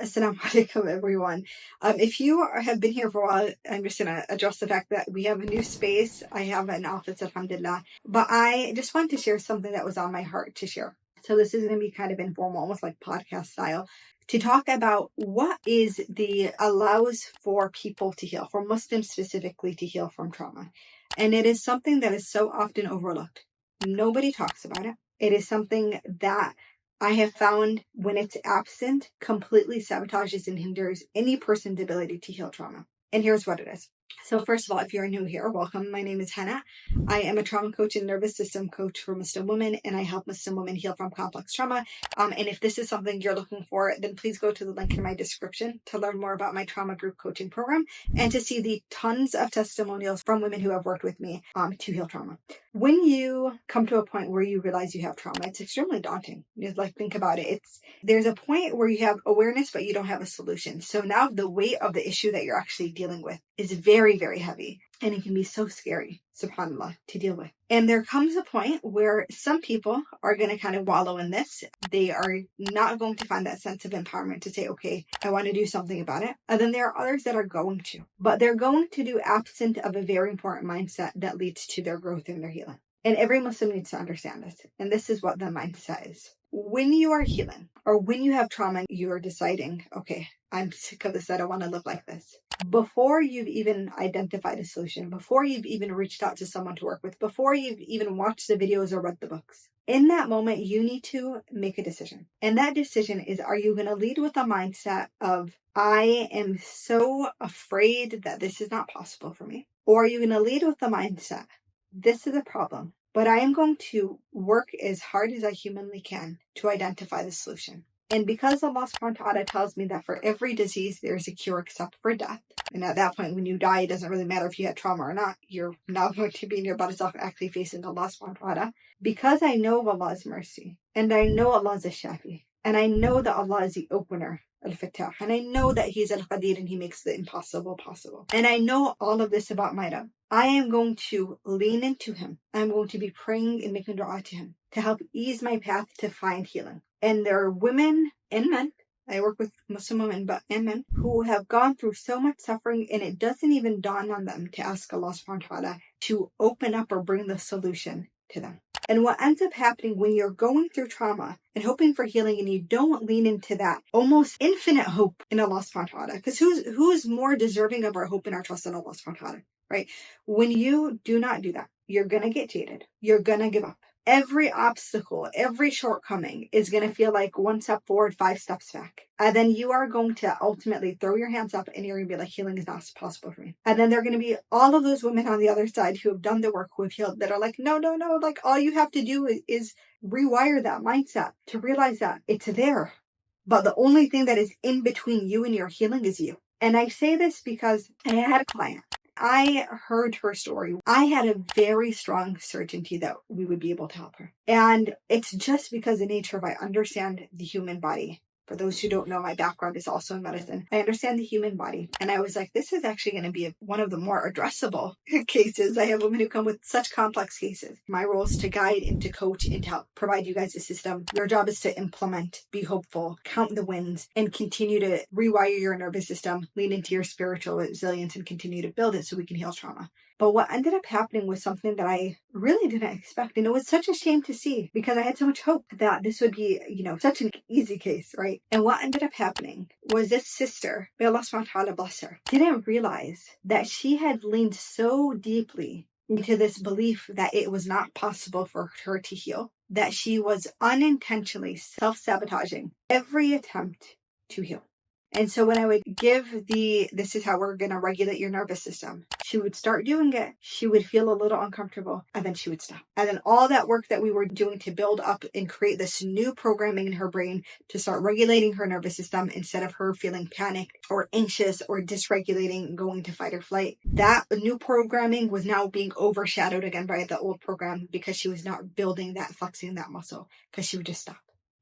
Assalamu alaikum, everyone. If you have been here for a while, I'm just going to address the fact that we have a new space. I have an office, alhamdulillah. But I just wanted to share something that was on my heart to share. So this is going to be kind of informal, almost like podcast style, to talk about what is the allows for people to heal, for Muslims specifically to heal from trauma. And it is something that is so often overlooked. Nobody talks about it. It is something that I have found when it's absent, completely sabotages and hinders any person's ability to heal trauma. And here's what it is. So first of all, if you're new here, welcome. My name is Hannah. I am a trauma coach and nervous system coach for Muslim women, and I help Muslim women heal from complex trauma. And if this is something you're looking for, then please go to the link in my description to learn more about my trauma group coaching program and to see the tons of testimonials from women who have worked with me to heal trauma. When you come to a point where you realize you have trauma, it's extremely daunting. Think about it. There's a point where you have awareness, but you don't have a solution. So now the weight of the issue that you're actually dealing with is very, very heavy. And it can be so scary, subhanAllah, to deal with. And there comes a point where some people are going to kind of wallow in this. They are not going to find that sense of empowerment to say, okay, I want to do something about it. And then there are others that are going to. But they're going to do absent of a very important mindset that leads to their growth and their healing. And every Muslim needs to understand this. And this is what the mindset is. When you are healing or when you have trauma, you are deciding, okay, I'm sick of this. I don't want to live like this. Before you've even identified a solution, before you've even reached out to someone to work with, before you've even watched the videos or read the books, in that moment, you need to make a decision. And that decision is, are you going to lead with a mindset of, I am so afraid that this is not possible for me? Or are you going to lead with the mindset, this is a problem, but I am going to work as hard as I humanly can to identify the solution. And because Allah subhanahu wa ta'ala tells me that for every disease, there is a cure except for death. And at that point, when you die, it doesn't really matter if you had trauma or not. You're now going to be in your body self actually facing Allah subhanahu wa ta'ala. Because I know of Allah's mercy, and I know Allah is a shafi, and I know that Allah is the opener, al-Fattah, and I know that He's al-Qadir and He makes the impossible possible. And I know all of this about my Rabb. I am going to lean into Him. I'm going to be praying and making dua to Him to help ease my path to find healing. And there are women and men, I work with Muslim women, and men who have gone through so much suffering, and it doesn't even dawn on them to ask Allah subhanahu wa ta'ala to open up or bring the solution to them. And what ends up happening when you're going through trauma and hoping for healing and you don't lean into that almost infinite hope in Allah subhanahu wa ta'ala, because who's more deserving of our hope and our trust in Allah subhanahu wa ta'ala, right? When you do not do that, you're going to get jaded. You're going to give up. Every obstacle, every shortcoming is going to feel like 1 step forward, 5 steps back. And then you are going to ultimately throw your hands up and you're going to be like, healing is not possible for me. And then there are going to be all of those women on the other side who have done the work, who have healed, that are like, no. Like, all you have to do is rewire that mindset to realize that it's there. But the only thing that is in between you and your healing is you. And I say this because I had a client. I heard her story. I had a very strong certainty that we would be able to help her. And it's just because the nature of I understand the human body. For those who don't know, my background is also in medicine. I understand the human body. And I was like, this is actually going to be one of the more addressable cases. I have women who come with such complex cases. My role is to guide and to coach and to help provide you guys a system. Your job is to implement, be hopeful, count the wins, and continue to rewire your nervous system, lean into your spiritual resilience, and continue to build it so we can heal trauma. But what ended up happening was something that I really didn't expect. And it was such a shame to see because I had so much hope that this would be, such an easy case, right? And what ended up happening was this sister, may Allah subhanahu wa ta'ala bless her, didn't realize that she had leaned so deeply into this belief that it was not possible for her to heal, that she was unintentionally self-sabotaging every attempt to heal. And so when I would give this is how we're going to regulate your nervous system, she would start doing it. She would feel a little uncomfortable and then she would stop. And then all that work that we were doing to build up and create this new programming in her brain to start regulating her nervous system instead of her feeling panicked or anxious or dysregulating, going to fight or flight, that new programming was now being overshadowed again by the old program because she was not building that, flexing that muscle, because she would just stop.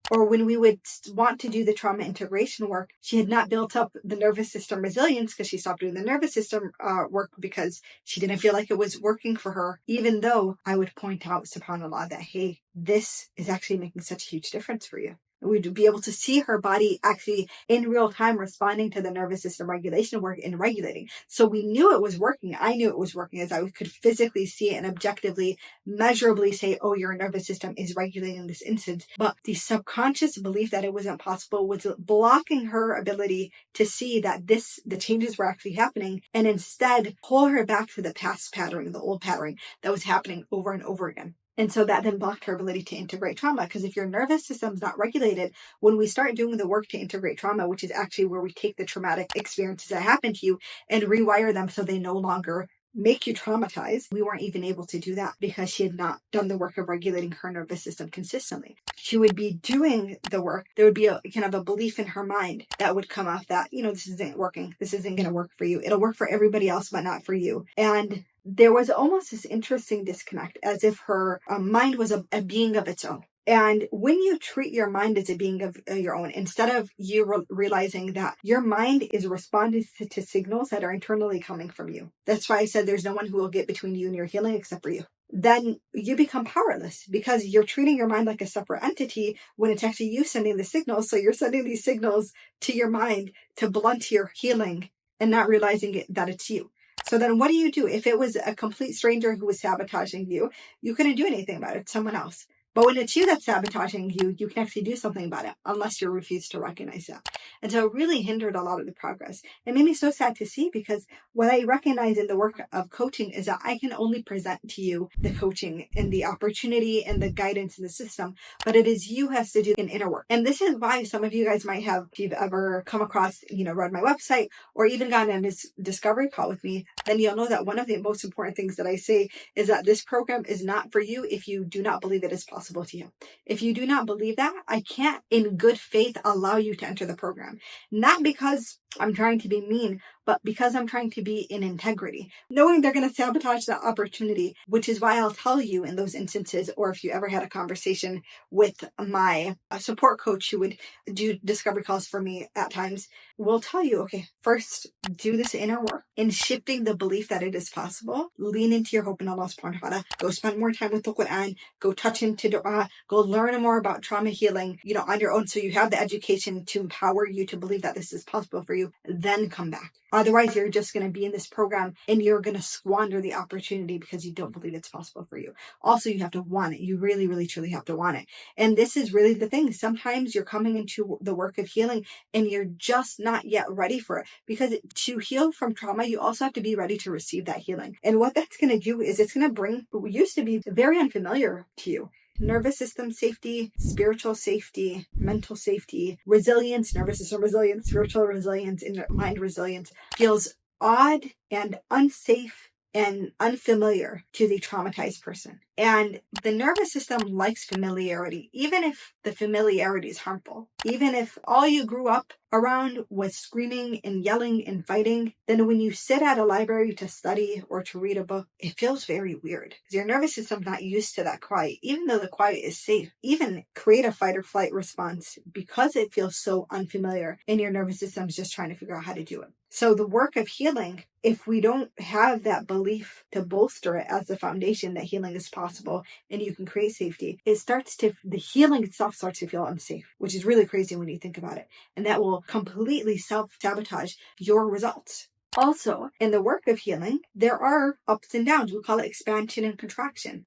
Or when we would want to do the trauma integration work, she had not built up the nervous system resilience because she stopped doing the nervous system work because she didn't feel like it was working for her, even though I would point out, subhanAllah, that, hey, this is actually making such a huge difference for you. We'd be able to see her body actually in real time responding to the nervous system regulation work and regulating. So we knew it was working. I knew it was working as I could physically see it and objectively, measurably say, oh, your nervous system is regulating this instance. But the subconscious belief that it wasn't possible was blocking her ability to see that the changes were actually happening, and instead pull her back to the past pattern, the old pattern that was happening over and over again. And so that then blocked her ability to integrate trauma. Because if your nervous system's not regulated, when we start doing the work to integrate trauma, which is actually where we take the traumatic experiences that happened to you and rewire them so they no longer make you traumatized, we weren't even able to do that because she had not done the work of regulating her nervous system consistently. She would be doing the work. There would be a kind of a belief in her mind that would come up that, this isn't working. This isn't going to work for you. It'll work for everybody else, but not for you. And there was almost this interesting disconnect, as if her mind was a being of its own. And when you treat your mind as a being of your own, instead of you realizing that your mind is responding to signals that are internally coming from you, that's why I said there's no one who will get between you and your healing except for you. Then you become powerless because you're treating your mind like a separate entity when it's actually you sending the signals. So you're sending these signals to your mind to blunt your healing and not realizing that it's you. So then what do? If it was a complete stranger who was sabotaging you, you couldn't do anything about it. It's someone else. But when it's you that's sabotaging you, you can actually do something about it unless you refuse to recognize that. And so it really hindered a lot of the progress. It made me so sad to see, because what I recognize in the work of coaching is that I can only present to you the coaching and the opportunity and the guidance in the system, but it is you who has to do an inner work. And this is why some of you guys might have, if you've ever come across, read my website or even gotten on this discovery call with me, then you'll know that one of the most important things that I say is that this program is not for you if you do not believe it is possible to you. If you do not believe that, I can't in good faith allow you to enter the program. Not because I'm trying to be mean, but because I'm trying to be in integrity, knowing they're going to sabotage that opportunity, which is why I'll tell you in those instances, or if you ever had a conversation with my support coach who would do discovery calls for me at times, will tell you, okay, first do this inner work in shifting the belief that it is possible. Lean into your hope in Allah subhanahu wa ta'ala. Go spend more time with the Quran. Go touch into dua. Go learn more about trauma healing, on your own, so you have the education to empower you to believe that this is possible for you. Then come back. Otherwise, you're just going to be in this program and you're going to squander the opportunity because you don't believe it's possible for you. Also, you have to want it. You really, really, truly have to want it. And this is really the thing. Sometimes you're coming into the work of healing and you're just not yet ready for it, because to heal from trauma, you also have to be ready to receive that healing. And what that's going to do is it's going to bring what used to be very unfamiliar to you. Nervous system safety, spiritual safety, mental safety, resilience, nervous system resilience, spiritual resilience, and mind resilience feels odd and unsafe and unfamiliar to the traumatized person. And the nervous system likes familiarity, even if the familiarity is harmful. Even if all you grew up around was screaming and yelling and fighting, then when you sit at a library to study or to read a book, it feels very weird because your nervous system's not used to that quiet. Even though the quiet is safe, even create a fight or flight response because it feels so unfamiliar, and your nervous system's just trying to figure out how to do it. So the work of healing, if we don't have that belief to bolster it as the foundation that healing is possible and you can create safety, the healing itself starts to feel unsafe, which is really crazy when you think about it. And that will completely self-sabotage your results. Also, in the work of healing, there are ups and downs. We call it expansion and contraction.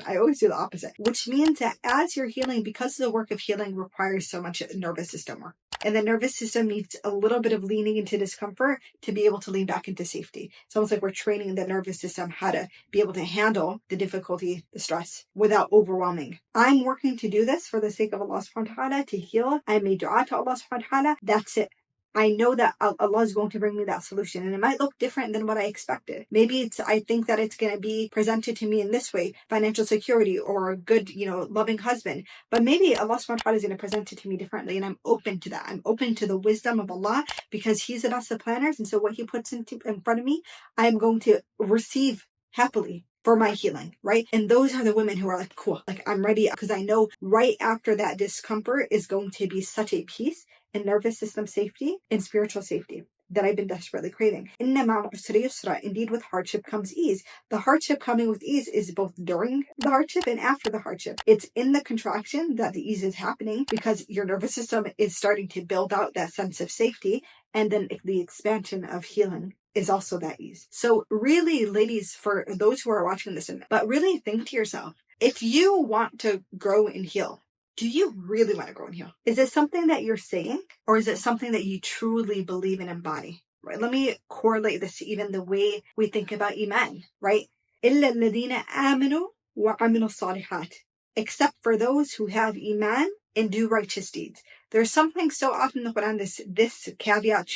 I always do the opposite, which means that as you're healing, because the work of healing requires so much nervous system work, and the nervous system needs a little bit of leaning into discomfort to be able to lean back into safety. It's almost like we're training the nervous system how to be able to handle the difficulty, the stress, without overwhelming. I'm working to do this for the sake of Allah subhanahu wa ta'ala, to heal. I made dua to Allah subhanahu wa ta'ala. That's it. I know that Allah is going to bring me that solution, and it might look different than what I expected. Maybe I think that it's going to be presented to me in this way, financial security or a good, loving husband. But maybe Allah subhanahu wa ta'ala is going to present it to me differently, and I'm open to that. I'm open to the wisdom of Allah because He's the best of planners. And so what He puts in front of me, I am going to receive happily for my healing, right? And those are the women who are like, cool, like I'm ready, because I know right after that discomfort is going to be such a peace and nervous system safety and spiritual safety. that I've been desperately craving. Indeed, with hardship comes ease. The hardship coming with ease is both during the hardship and after the hardship. It's in the contraction that the ease is happening because your nervous system is starting to build out that sense of safety, and then the expansion of healing is also that ease. So really, ladies, for those who are watching this, but really think to yourself, if you want to grow and heal, do you really want to grow and heal? Is it something that you're saying, or is it something that you truly believe and embody? Right? Let me correlate this to even the way we think about Iman, right? إِلَّا الَّذِينَ آمَنُوا وَعَمِلُوا الصَّالِحَاتِ. Except for those who have Iman and do righteous deeds. There's something so often in the Quran, this caveat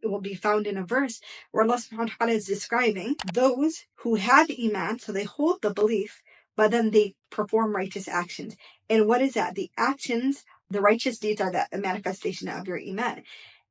will be found in a verse where Allah subhanahu wa ta'ala is describing those who have Iman, so they hold the belief, but then they perform righteous actions. And what is that? The actions, the righteous deeds are the manifestation of your Iman.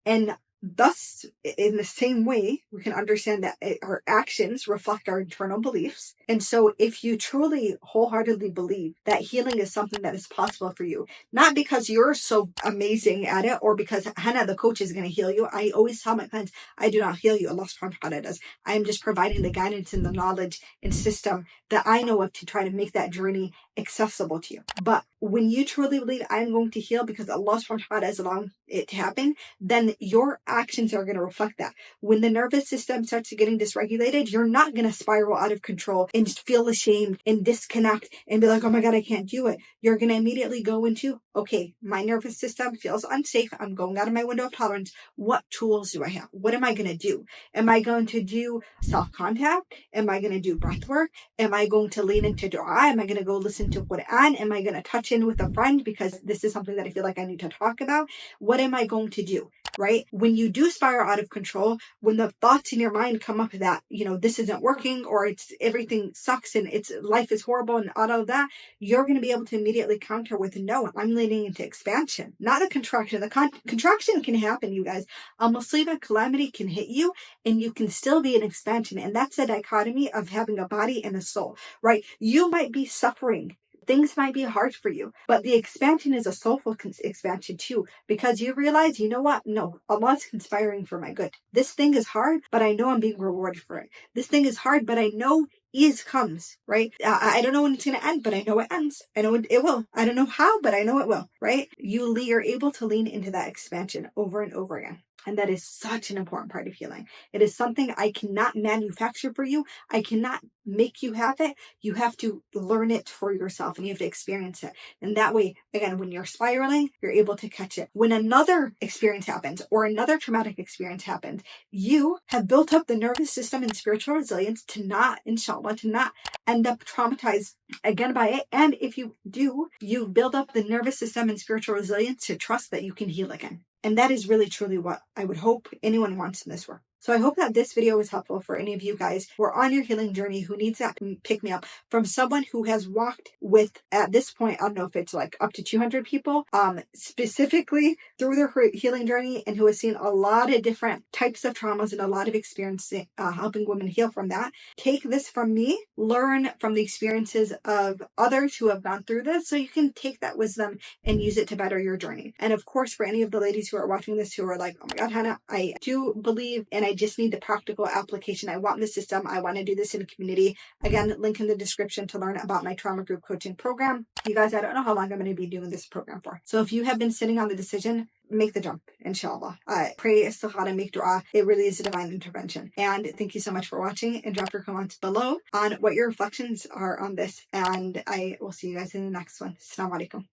And thus, in the same way, we can understand that our actions reflect our internal beliefs. And so if you truly wholeheartedly believe that healing is something that is possible for you, not because you're so amazing at it or because Hannah, the coach, is going to heal you. I always tell my clients, I do not heal you. Allah subhanahu wa ta'ala does. I am just providing the guidance and the knowledge and system that I know of to try to make that journey accessible to you. But when you truly believe I'm going to heal because Allah subhanahu wa ta'ala has allowed it to happen, then your actions are going to reflect that. When the nervous system starts getting dysregulated, you're not going to spiral out of control and feel ashamed and disconnect and be like, oh my God, I can't do it. You're going to immediately go into, okay, my nervous system feels unsafe. I'm going out of my window of tolerance. What tools do I have? What am I going to do? Am I going to do self-contact? Am I going to do breath work? Am I going to lean into dua? Am I going to go listen to Quran? Am I going to touch in with a friend because this is something that I feel like I need to talk about? What am I going to do? Right? When you do spiral out of control, when the thoughts in your mind come up that, this isn't working or it's everything sucks and life is horrible and all of that, you're going to be able to immediately counter with, no, I'm leaning into expansion, not a contraction. The contraction can happen, you guys. A musibah, calamity can hit you and you can still be in expansion. And that's the dichotomy of having a body and a soul, right? You might be suffering. Things might be hard for you, but the expansion is a soulful expansion too, because you realize, you know what? No, Allah is conspiring for my good. This thing is hard, but I know I'm being rewarded for it. This thing is hard, but I know ease comes, right? I don't know when it's going to end, but I know it ends. I know it will. I don't know how, but I know it will, right? You're able to lean into that expansion over and over again. And that is such an important part of healing. It is something I cannot manufacture for you. I cannot make you have it. You have to learn it for yourself and you have to experience it. And that way, again, when you're spiraling, you're able to catch it. When another experience happens or another traumatic experience happens, you have built up the nervous system and spiritual resilience to not, inshallah, to not end up traumatized again by it. And if you do, you build up the nervous system and spiritual resilience to trust that you can heal again. And that is really, truly what I would hope anyone wants in this work. So I hope that this video was helpful for any of you guys who are on your healing journey, who needs that pick me up from someone who has walked with, at this point, I don't know if it's like up to 200 people, specifically through their healing journey and who has seen a lot of different types of traumas and a lot of experience helping women heal from that. Take this from me, learn from the experiences of others who have gone through this so you can take that wisdom and use it to better your journey. And of course, for any of the ladies who are watching this who are like, oh my God, Hannah, I do believe and I just need the practical application. I want the system. I want to do this in a community. Again, link in the description to learn about my trauma group coaching program. You guys, I don't know how long I'm going to be doing this program for. So if you have been sitting on the decision, make the jump, inshallah. Pray istikhara, make dua. It really is a divine intervention. And thank you so much for watching, and drop your comments below on what your reflections are on this. And I will see you guys in the next one. Assalamu alaikum.